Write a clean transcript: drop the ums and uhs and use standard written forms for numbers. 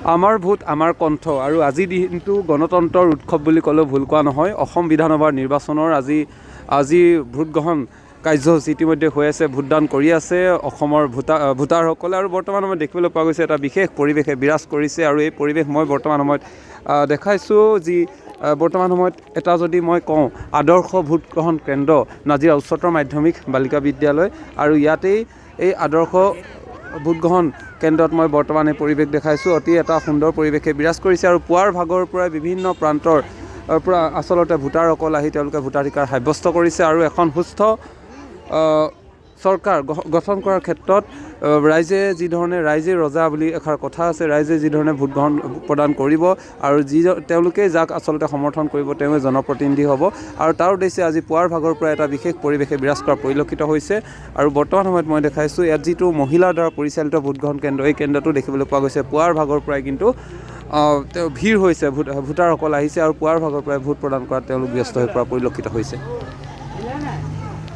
আমাৰ ভোট আমাৰ কণ্ঠ আৰু আজিৰ দিনটো গণতন্ত্ৰৰ উৎসৱ বুলি ক'লেও ভুল কোৱা নহয়। অসম বিধানসভাৰ নিৰ্বাচনৰ আজি ভোট গ্ৰহণ কাৰ্যসূচী ইতিমধ্যে হৈ আছে, ভোটদান কৰি আছে অসমৰ ভোটাৰসকলে। আৰু বৰ্তমান সময়ত দেখিবলৈ পোৱা গৈছে এটা বিশেষ পৰিৱেশে বিৰাজ কৰিছে, আৰু এই পৰিৱেশ মই বৰ্তমান সময়ত দেখাইছোঁ। যি বৰ্তমান সময়ত এটা যদি মই কওঁ, আদৰ্শ ভোট গ্ৰহণ কেন্দ্ৰ নাজিৰা উচ্চতৰ মাধ্যমিক বালিকা বিদ্যালয়, আৰু ইয়াতেই এই আদৰ্শ ভোট গ্ৰহণ কেন্দ্ৰত মই বৰ্তমান এই পৰিৱেশ দেখাইছোঁ। অতি এটা সুন্দৰ পৰিৱেশে বিৰাজ কৰিছে, আৰু পুৱাৰ ভাগৰ পৰাই বিভিন্ন প্ৰান্তৰ পৰা আচলতে ভোটাৰসকল আহি তেওঁলোকে ভোটাধিকাৰ সাব্যস্ত কৰিছে। আৰু এখন সুস্থ চৰকাৰ গঠন কৰাৰ ক্ষেত্ৰত ৰাইজে ৰজা বুলি এষাৰ কথা আছে। ৰাইজে যি ধৰণে ভোট গ্ৰহণ প্ৰদান কৰিব আৰু তেওঁলোকেই যাক আচলতে সমৰ্থন কৰিব তেওঁৱে জনপ্ৰতিনিধি হ'ব। আৰু তাৰ উদ্দেশ্যে আজি পুৱাৰ ভাগৰ পৰা এটা বিশেষ পৰিৱেশে বিৰাজ কৰা পৰিলক্ষিত হৈছে। আৰু বৰ্তমান সময়ত মই দেখাইছোঁ ইয়াত যিটো মহিলাৰ দ্বাৰা পৰিচালিত ভোটগ্ৰহণ কেন্দ্ৰ, এই কেন্দ্ৰটো দেখিবলৈ পোৱা গৈছে পুৱাৰ ভাগৰ পৰাই কিন্তু ভিৰ হৈছে, ভোটাৰসকল আহিছে আৰু পুৱাৰ ভাগৰ পৰাই ভোট প্ৰদান কৰাত তেওঁলোক ব্যস্ত হৈ পৰা পৰিলক্ষিত হৈছে।